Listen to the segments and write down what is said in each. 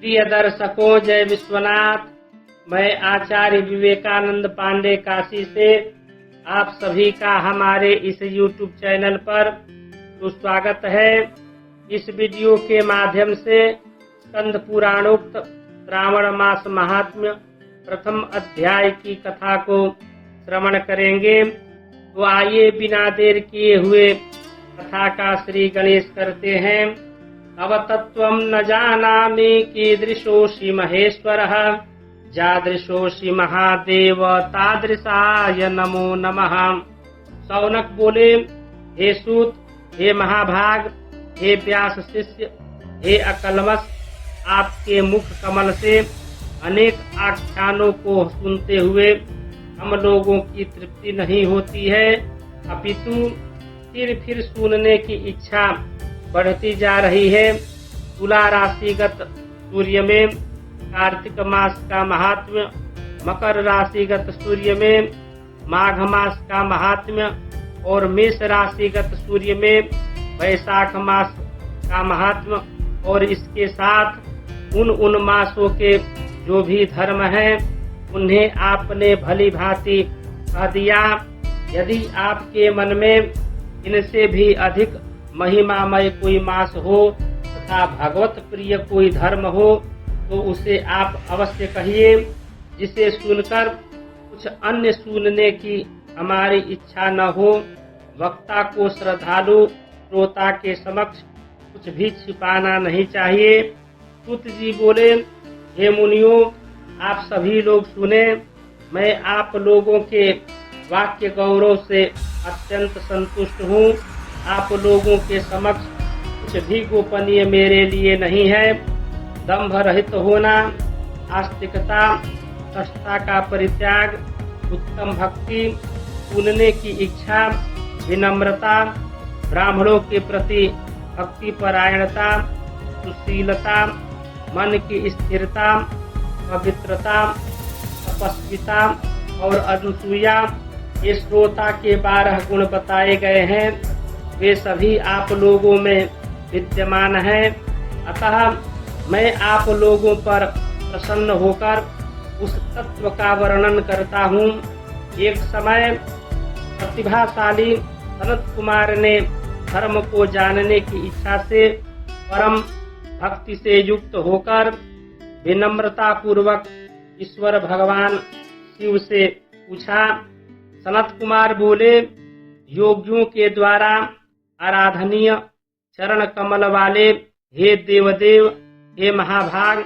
प्रिय दर्शकों, जय विश्वनाथ। मैं आचार्य विवेकानंद पांडे काशी से आप सभी का हमारे इस YouTube चैनल पर सुस्वागत है। इस वीडियो के माध्यम से स्कंद पुराणोक्त श्रावण मास महात्म्य प्रथम अध्याय की कथा को श्रवण करेंगे। तो आइए बिना देर किए हुए कथा का श्री गणेश करते हैं। अवतत्वं न जानामि कीदृशोऽसि महेश्वरः, जादृशोऽसि महादेव तादृशाय नमो नमः। शौनक बोले, हे सूत, हे महाभाग, हे व्यास शिष्य, हे अकल्मष, आपके मुख कमल से अनेक आख्यानों को सुनते हुए हम लोगों की तृप्ति नहीं होती है, अपितु फिर सुनने की इच्छा बढ़ती जा रही है। तुला राशिगत सूर्य में कार्तिक मास का महात्म्य, मकर राशिगत सूर्य में माघ मास का महात्म्य और मेष राशिगत सूर्य में वैशाख मास का महात्म्य और इसके साथ उन मासों के जो भी धर्म हैं उन्हें आपने भली भांति कह दिया। यदि आपके मन में इनसे भी अधिक महिमामय कोई मास हो तथा भगवत प्रिय कोई धर्म हो तो उसे आप अवश्य कहिए, जिसे सुनकर कुछ अन्य सुनने की हमारी इच्छा न हो। वक्ता को श्रद्धालु श्रोता के समक्ष कुछ भी छिपाना नहीं चाहिए। सूत जी बोले, हे मुनियों, आप सभी लोग सुने। मैं आप लोगों के वाक्य गौरव से अत्यंत संतुष्ट हूँ। आप लोगों के समक्ष कुछ भी गोपनीय मेरे लिए नहीं है। दंभ रहित होना, आस्तिकता, सष्टा का परित्याग, उत्तम भक्ति, सुनने की इच्छा, विनम्रता, ब्राह्मणों के प्रति भक्ति परायणता, सुशीलता, मन की स्थिरता, पवित्रता, तपस्विता और अनुसूया, ये श्रोता के 12 गुण बताए गए हैं, वे सभी आप लोगों में विद्यमान हैं। अतः मैं आप लोगों पर प्रसन्न होकर उस तत्व का वर्णन करता हूँ। एक समय प्रतिभाशाली सनत कुमार ने धर्म को जानने की इच्छा से परम भक्ति से युक्त होकर विनम्रता पूर्वक ईश्वर भगवान शिव से पूछा। सनत कुमार बोले, योगियों के द्वारा आराधनीय चरण कमल वाले हे देवदेव, हे महाभाग,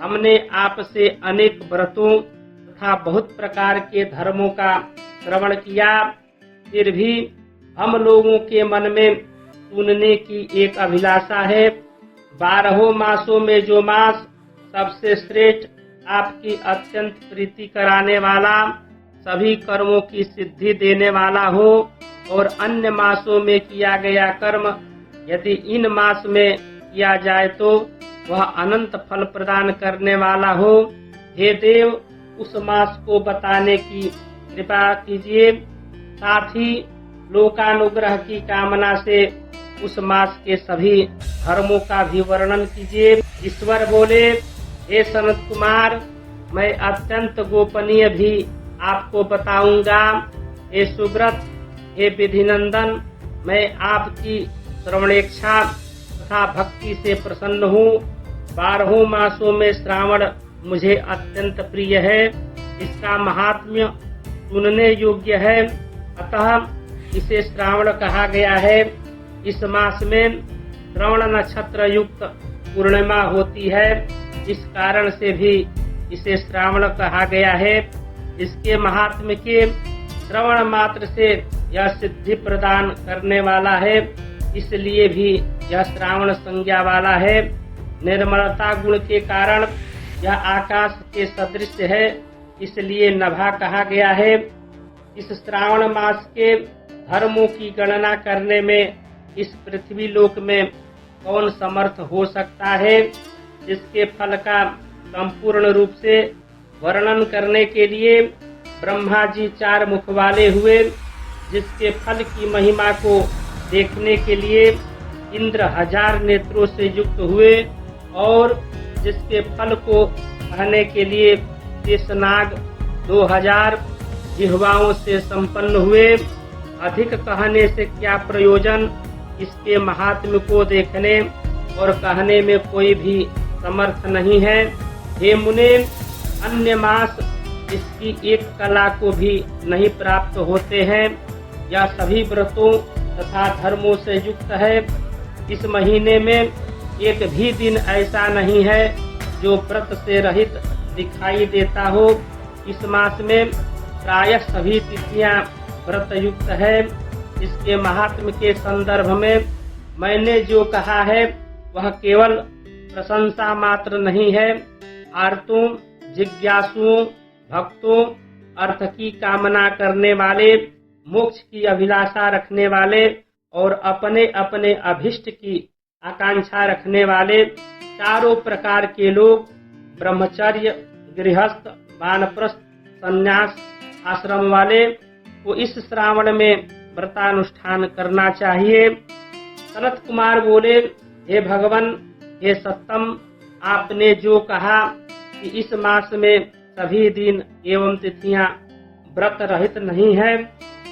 हमने आपसे अनेक व्रतों तथा बहुत प्रकार के धर्मों का श्रवण किया, फिर भी हम लोगों के मन में सुनने की एक अभिलाषा है। 12 मासों में जो मास सबसे श्रेष्ठ, आपकी अत्यंत प्रीति कराने वाला, सभी कर्मों की सिद्धि देने वाला हो और अन्य मासों में किया गया कर्म यदि इन मास में किया जाए तो वह अनंत फल प्रदान करने वाला हो, हे देव, उस मास को बताने की कृपा कीजिए। साथ ही लोकानुग्रह की कामना से उस मास के सभी धर्मों का भी वर्णन कीजिए। ईश्वर बोले, हे सनत कुमार, मैं अत्यंत गोपनीय भी आपको बताऊंगा। हे सुब्रत, हे विधिनंदन, मैं आपकी श्रवणेच्छा तथा भक्ति से प्रसन्न हूँ। 12 मासों में श्रावण मुझे अत्यंत प्रिय है। इसका महात्म्य सुनने योग्य है, अतः इसे श्रावण कहा गया है। इस मास में श्रवण नक्षत्र युक्त पूर्णिमा होती है, इस कारण से भी इसे श्रावण कहा गया है। इसके महात्म्य के श्रवण मात्र से यह सिद्धि प्रदान करने वाला है, इसलिए भी यह श्रावण संज्ञा वाला है। निर्मलता गुण के कारण यह आकाश के सदृश है, इसलिए नभा कहा गया है। इस श्रावण मास के धर्मों की गणना करने में इस पृथ्वी लोक में कौन समर्थ हो सकता है। जिसके फल का संपूर्ण रूप से वर्णन करने के लिए ब्रह्मा जी 4 मुख वाले हुए, जिसके फल की महिमा को देखने के लिए इंद्र 1000 नेत्रों से युक्त हुए और जिसके फल को कहने के लिए शेषनाग 2000 जिह्वाओं से संपन्न हुए। अधिक कहने से क्या प्रयोजन, इसके महात्म्य को देखने और कहने में कोई भी समर्थ नहीं है। हे मुने, अन्य मास इसकी एक कला को भी नहीं प्राप्त होते हैं। यह सभी व्रतों तथा धर्मों से युक्त है। इस महीने में एक भी दिन ऐसा नहीं है जो व्रत से रहित दिखाई देता हो। इस मास में प्रायः सभी तिथियां व्रत युक्त है। इसके महात्म्य के संदर्भ में मैंने जो कहा है वह केवल प्रशंसा मात्र नहीं है। आर्तों, जिज्ञासुओं, भक्तों, अर्थ की कामना करने वाले, मोक्ष की अभिलाषा रखने वाले और अपने अपने अभिष्ट की आकांक्षा रखने वाले चारों प्रकार के लोग, ब्रह्मचर्य, गृहस्थ, वानप्रस्थ, संन्यास आश्रम वाले को इस श्रावण में व्रतानुष्ठान करना चाहिए। सनत कुमार बोले, हे भगवान, हे सत्तम, आपने जो कहा कि इस मास में सभी दिन एवं तिथियां व्रत रहित नहीं है,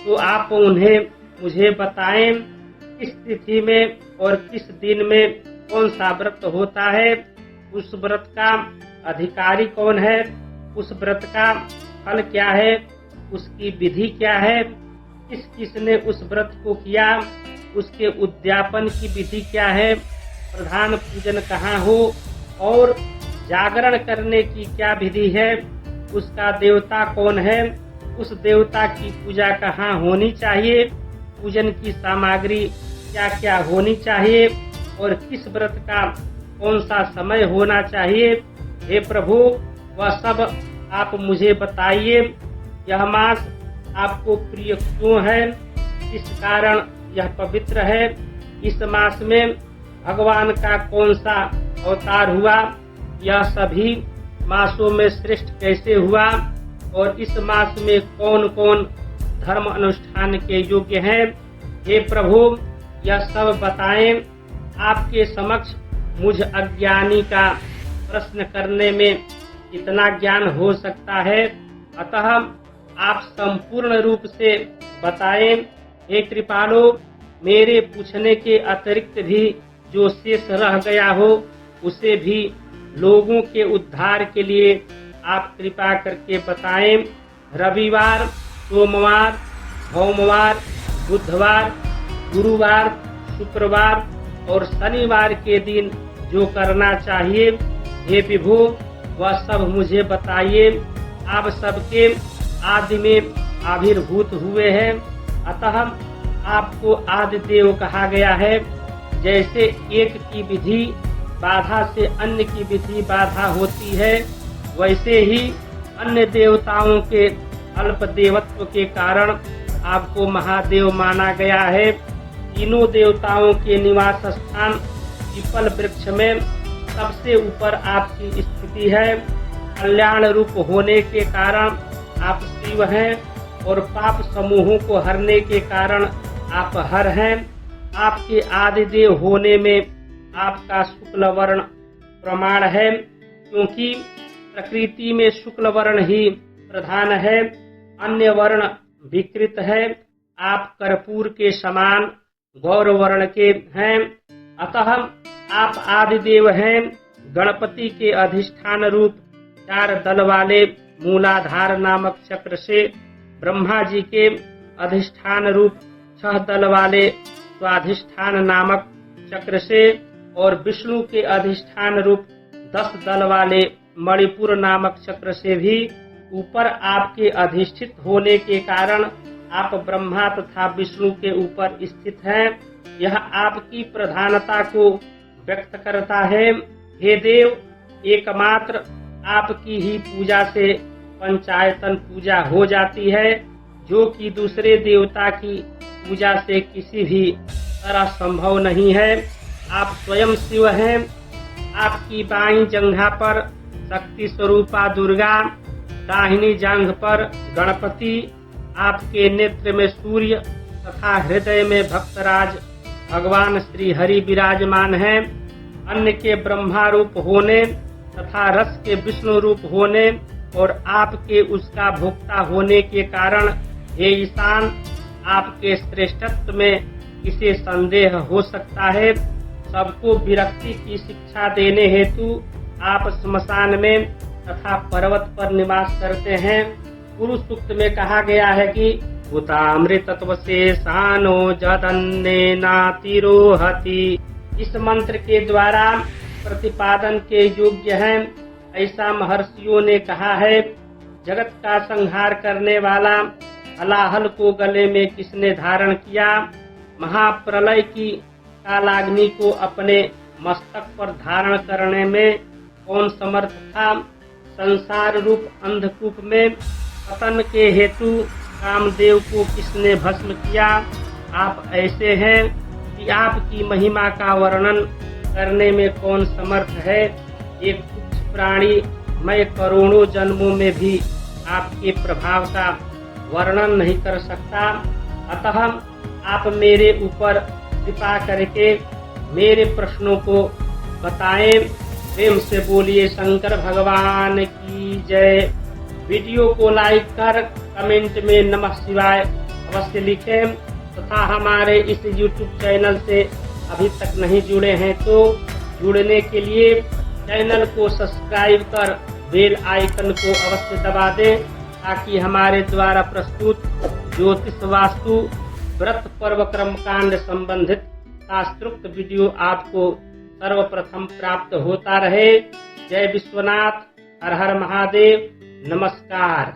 तो आप उन्हें मुझे बताएं। किस तिथि में और किस दिन में कौन सा व्रत होता है, उस व्रत का अधिकारी कौन है, उस व्रत का फल क्या है, उसकी विधि क्या है, किस किसने उस व्रत को किया, उसके उद्यापन की विधि क्या है, प्रधान पूजन कहाँ हो और जागरण करने की क्या विधि है, उसका देवता कौन है, उस देवता की पूजा कहाँ होनी चाहिए, पूजन की सामग्री क्या क्या होनी चाहिए और किस व्रत का कौन सा समय होना चाहिए। हे प्रभु, वह सब आप मुझे बताइए। यह मास आपको प्रिय क्यों है, किस कारण यह पवित्र है, इस मास में भगवान का कौन सा अवतार हुआ, यह सभी मासों में श्रेष्ठ कैसे हुआ और इस मास में कौन कौन धर्म अनुष्ठान के योग्य हैं। हे प्रभु, यह सब बताएं। आपके समक्ष मुझ अज्ञानी का प्रश्न करने में कितना ज्ञान हो सकता है, अतः आप संपूर्ण रूप से बताएं। हे कृपालो, मेरे पूछने के अतिरिक्त भी जो शेष रह गया हो उसे भी लोगों के उद्धार के लिए आप कृपा करके बताएं। रविवार, सोमवार, सोमवार, बुधवार, गुरुवार, शुक्रवार और शनिवार के दिन जो करना चाहिए, हे विभु, वह सब मुझे बताइए। आप सबके आदि में आविर्भूत हुए हैं, अतः आपको आदि देव कहा गया है। जैसे एक की विधि बाधा से अन्य की विधि बाधा होती है, वैसे ही अन्य देवताओं के अल्प देवत्व के कारण आपको महादेव माना गया है। तीनों देवताओं के निवास स्थान पीपल वृक्ष में सबसे ऊपर आपकी स्थिति है। कल्याण रूप होने के कारण आप शिव हैं और पाप समूहों को हरने के कारण आप हर हैं। आपके आदिदेव होने में आपका शुक्ल वर्ण प्रमाण है, क्योंकि प्रकृति में शुक्ल वर्ण ही प्रधान है, अन्य वर्ण विकृत है। आप कर्पूर के समान गौर वर्ण के हैं, अतः आप आदिदेव हैं। गणपति के अधिष्ठान रूप 4 दल वाले मूलाधार नामक चक्र से, ब्रह्मा जी के अधिष्ठान रूप 6 दल वाले स्वाधिष्ठान नामक चक्र से और विष्णु के अधिष्ठान रूप 10 दल वाले मणिपुर नामक चक्र से भी ऊपर आपके अधिष्ठित होने के कारण आप ब्रह्मा तथा विष्णु के ऊपर स्थित हैं। यह आपकी प्रधानता को व्यक्त करता है। हे देव, एकमात्र आपकी ही पूजा से पंचायतन पूजा हो जाती है, जो कि दूसरे देवता की पूजा से किसी भी तरह संभव नहीं है। आप स्वयं शिव हैं। आपकी बाईं जंघा पर शक्ति स्वरूपा दुर्गा, दाहिनी जांघ पर गणपति, आपके नेत्र में सूर्य तथा हृदय में भक्तराज भगवान श्री हरि विराजमान हैं। अन्य के ब्रह्मा रूप होने तथा रस के विष्णु रूप होने और आपके उसका भोक्ता होने के कारण हे ईशान, आपके श्रेष्ठत्व में किसे संदेह हो सकता है। सबको विरक्ति की शिक्षा देने हेतु आप श्मशान में तथा पर्वत पर निवास करते हैं। पुरुष सूक्त में कहा गया है कि भूतामृतत्व से शानो जदन्ने नातिरोहति। इस मंत्र के द्वारा प्रतिपादन के योग्य है, ऐसा महर्षियों ने कहा है। जगत का संहार करने वाला हलाहल को गले में किसने धारण किया? महाप्रलय की कालाग्नि को अपने मस्तक पर धारण करने में कौन समर्थ था? संसार रूप अंधकूप में पतन के हेतु कामदेव को किसने भस्म किया? आप ऐसे हैं कि आपकी महिमा का वर्णन करने में कौन समर्थ है? एक तुच्छ प्राणी मैं करोड़ों जन्मों में भी आपके प्रभाव का वर्णन नहीं कर सकता। अतः आप मेरे ऊपर कृपा करके मेरे प्रश्नों को बताएं। प्रेम से बोलिए शंकर भगवान की जय। वीडियो को लाइक कर कमेंट में नमः शिवाय अवश्य लिखें तथा हमारे इस YouTube चैनल से अभी तक नहीं जुड़े हैं तो जुड़ने के लिए चैनल को सब्सक्राइब कर बेल आइकन को अवश्य दबा दें ताकि हमारे द्वारा प्रस्तुत ज्योतिष वास्तु व्रत पर्व कर्मकांड संबंधित शास्त्रोक्त वीडियो आपको सर्वप्रथम प्राप्त होता रहे। जय विश्वनाथ, हर हर महादेव, नमस्कार।